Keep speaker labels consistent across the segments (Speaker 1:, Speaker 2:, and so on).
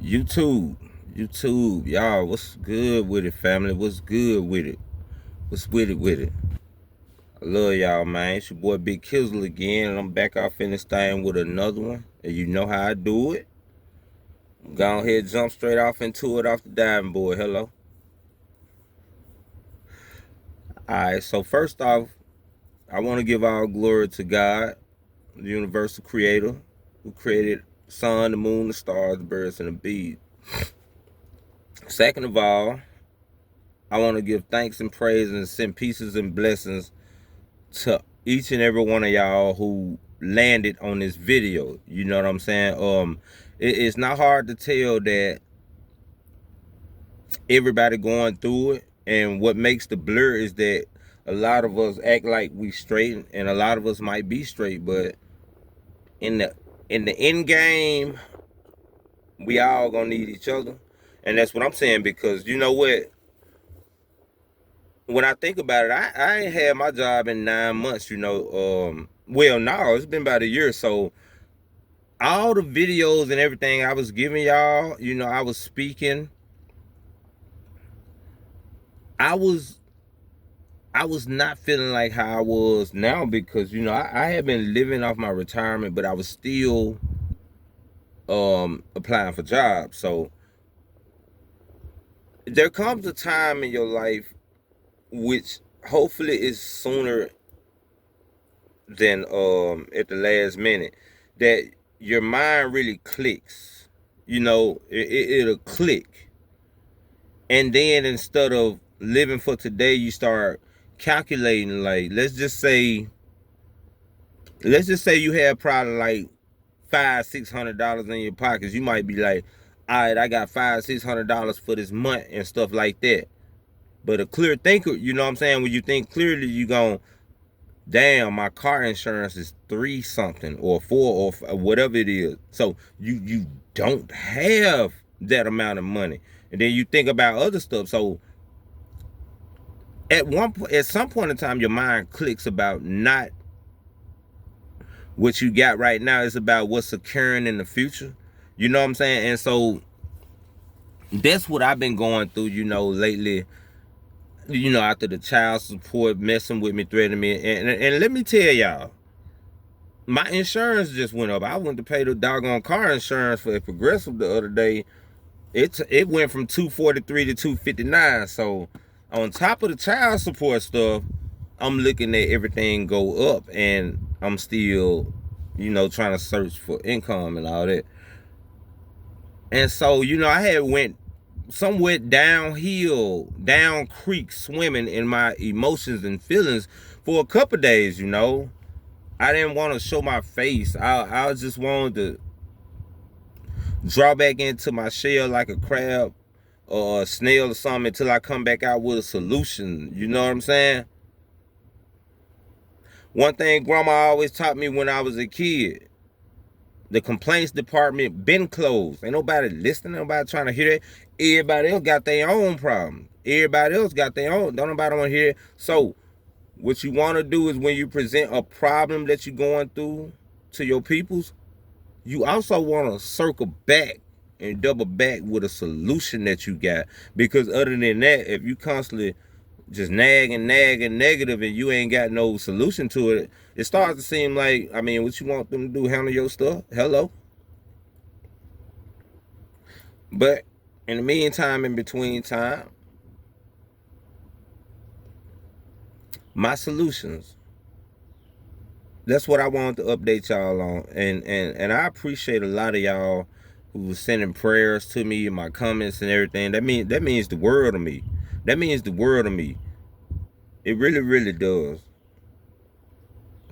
Speaker 1: YouTube, YouTube, y'all, what's good with it, family? What's good with it? What's with it with it? I love y'all, man. It's your boy Big Kizzle again, and I'm back off in this thing with another one. And you know how I do it. Go ahead, jump straight off into it off the diving board. Hello. Alright, so first off, I want to give all glory to God, the universal creator, who created the sun, the moon, the stars, the birds, and the bees. Second of all, I want to give thanks and praise and send pieces and blessings to each and every one of y'all who landed on this video. You know what I'm saying? It's not hard to tell that everybody going through it, and what makes the blur is that a lot of us act like we straight, and a lot of us might be straight, but in the end game, we all gonna need each other, and that's what I'm saying. Because you know what? When I think about it, I ain't had my job in 9 months, well, no, it's been about a year. So all the videos and everything I was giving y'all, I was speaking. I was not feeling like how I was now because I had been living off my retirement, but I was still applying for jobs. So there comes a time in your life which hopefully is sooner than at the last minute that your mind really clicks. It'll click, and then instead of living for today, you start calculating. Like, let's just say you have probably like $500-600 in your pockets. You might be like, all right, I got $500-600 for this month and stuff like that. But a clear thinker, you know what I'm saying, when you think clearly, you gon' damn, my car insurance is 3 something or 4 or whatever it is. So you don't have that amount of money, and then you think about other stuff. So at some point in time, your mind clicks about not what you got right now. It's about what's occurring in the future. You know what I'm saying? And so that's what I've been going through, lately. After the child support messing with me, threatening me, and let me tell y'all, my insurance just went up. I went to pay the doggone car insurance for a Progressive the other day. It went from 243 to 259. So on top of the child support stuff, I'm looking at everything go up, and I'm still, trying to search for income and all that. And so, I had went somewhat downhill, down creek swimming in my emotions and feelings for a couple days. I didn't want to show my face. I just wanted to draw back into my shell like a crab or a snail or something until I come back out with a solution. You know what I'm saying? One thing grandma always taught me when I was a kid: the complaints department been closed. Ain't nobody listening, nobody trying to hear that. Everybody else got their own problem. Everybody else got their own. Don't nobody want to hear it. So what you want to do is, when you present a problem that you're going through to your peoples, you also want to circle back and double back with a solution that you got. Because other than that, if you constantly just nag and negative and you ain't got no solution to it, it starts to seem like, what you want them to do, handle your stuff? Hello? But in the meantime, in between time, my solutions, that's what I wanted to update y'all on. And I appreciate a lot of y'all who was sending prayers to me in my comments and everything. That means the world to me. That means the world to me. It really, really does.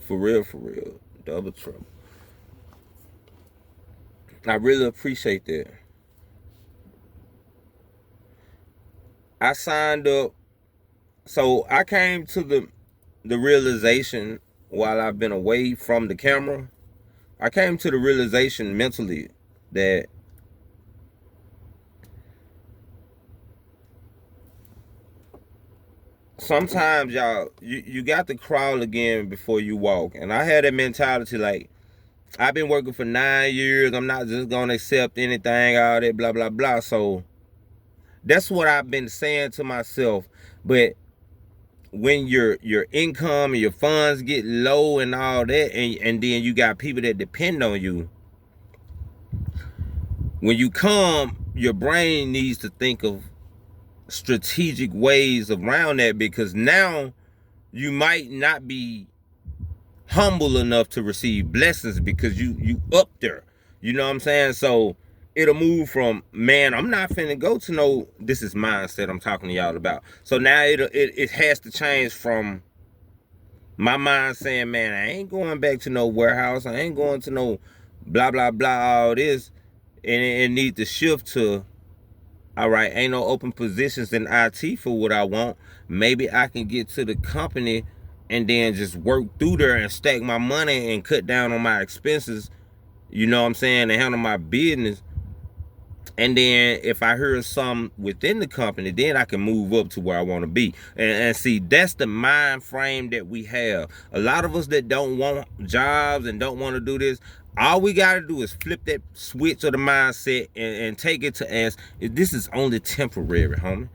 Speaker 1: For real, for real. Double trouble. I really appreciate that. I signed up. So I came to the realization, while I've been away from the camera, I came to the realization mentally that sometimes, y'all, you got to crawl again before you walk. And I had that mentality like I've been working for 9 years. I'm not just gonna accept anything, all that, blah, blah, blah. So that's what I've been saying to myself. But when your income and your funds get low and all that, and then you got people that depend on you, when you come, your brain needs to think of strategic ways around that, because now you might not be humble enough to receive blessings because you up there. You know what I'm saying? So it'll move from, man, I'm not finna go to no, this is mindset I'm talking to y'all about. So now it has to change from my mind saying, man, I ain't going back to no warehouse. I ain't going to no blah, blah, blah, all this. And it needs to shift to, all right, ain't no open positions in IT for what I want. Maybe I can get to the company and then just work through there and stack my money and cut down on my expenses, you know what I'm saying, and handle my business. And then if I hear some within the company, then I can move up to where I want to be. And see, that's the mind frame that we have. A lot of us that don't want jobs and don't want to do this, all we got to do is flip that switch of the mindset and take it to as, this is only temporary, homie.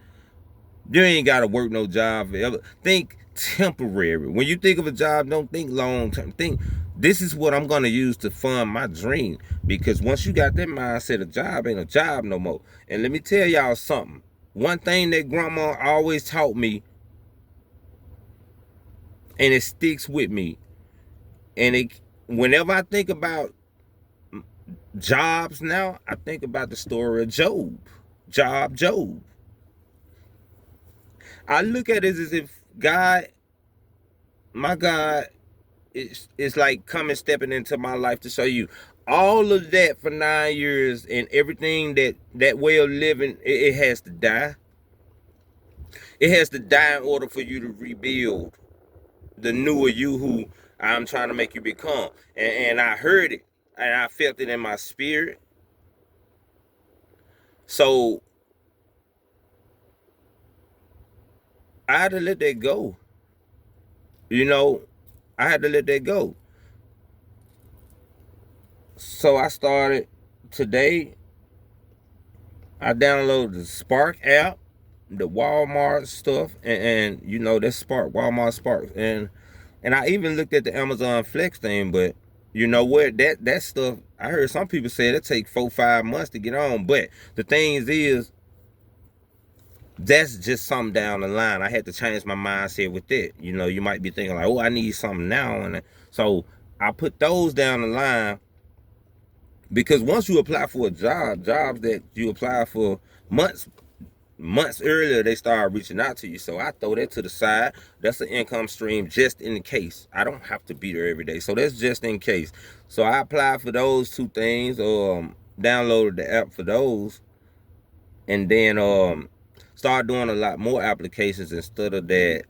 Speaker 1: You ain't got to work no job forever. Think temporary. When you think of a job, don't think long term. Think, this is what I'm going to use to fund my dream. Because once you got that mindset, a job ain't a job no more. And let me tell y'all something. One thing that grandma always taught me, and it sticks with me, and it, whenever I think about jobs now, I think about the story of Job. Job. I look at it as if God, my God, it's like coming, stepping into my life to show you all of that for 9 years, and everything that way of living, it has to die. It has to die in order for you to rebuild the newer you who I'm trying to make you become. And I heard it and I felt it in my spirit. So I had to let that go. You know, I had to let that go. So I started today. I downloaded the Spark app, the Walmart stuff, and you know, that's Spark, Walmart Spark, and I even looked at the Amazon Flex thing. But you know what, that stuff, I heard some people say it take 4-5 months to get on. But the thing is that's just something down the line. I had to change my mindset with it. You know, you might be thinking like, oh, I need something now, and so I put those down the line. Because once you apply for a jobs that you apply for months earlier, they start reaching out to you. So I throw that to the side. That's an income stream just in case. I don't have to be there every day. So that's just in case. So I applied for those two things, downloaded the app for those, and then start doing a lot more applications instead of that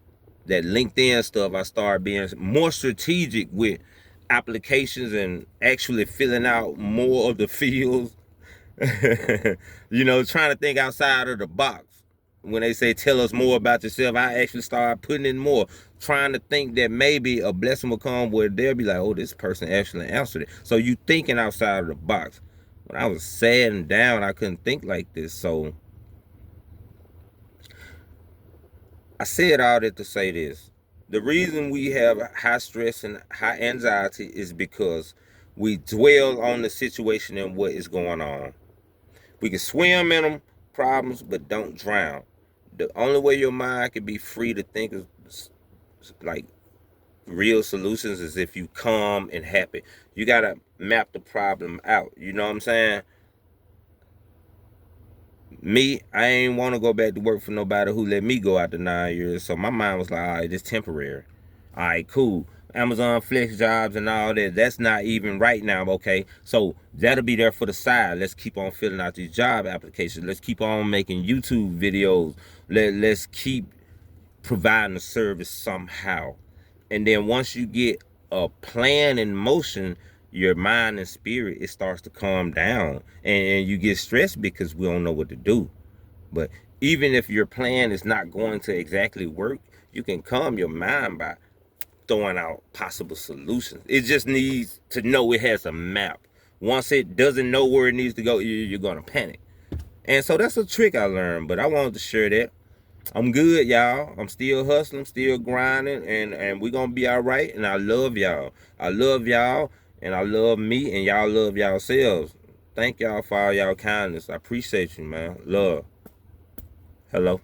Speaker 1: LinkedIn stuff. I started being more strategic with applications and actually filling out more of the fields. You know, trying to think outside of the box. When they say tell us more about yourself, I actually start putting in more, trying to think that maybe a blessing will come where they'll be like, oh, this person actually answered it. So you thinking outside of the box. When I was sad and down, I couldn't think like this. So I said all that to say this. The reason we have high stress and high anxiety is because we dwell on the situation and what is going on. We can swim in them problems, but don't drown. The only way your mind can be free to think of like real solutions is if you calm and happy. You gotta map the problem out. You know what I'm saying? Me, I ain't want to go back to work for nobody who let me go after 9 years. So my mind was like, all right, this temporary. All right, cool. Amazon Flex jobs and all that, that's not even right now, okay? So that'll be there for the side. Let's keep on filling out these job applications. Let's keep on making YouTube videos. Let's keep providing a service somehow. And then once you get a plan in motion, your mind and spirit, it starts to calm down, and you get stressed because we don't know what to do. But even if your plan is not going to exactly work, you can calm your mind by throwing out possible solutions. It just needs to know it has a map. Once it doesn't know where it needs to go, you're gonna panic. And so that's a trick I learned, but I wanted to share that. I'm good, y'all. I'm still hustling, still grinding, and we're gonna be all right. And I love y'all. I love y'all, and I love me, and y'all love yourselves. Thank y'all for all y'all kindness. I appreciate you, man. Love. Hello.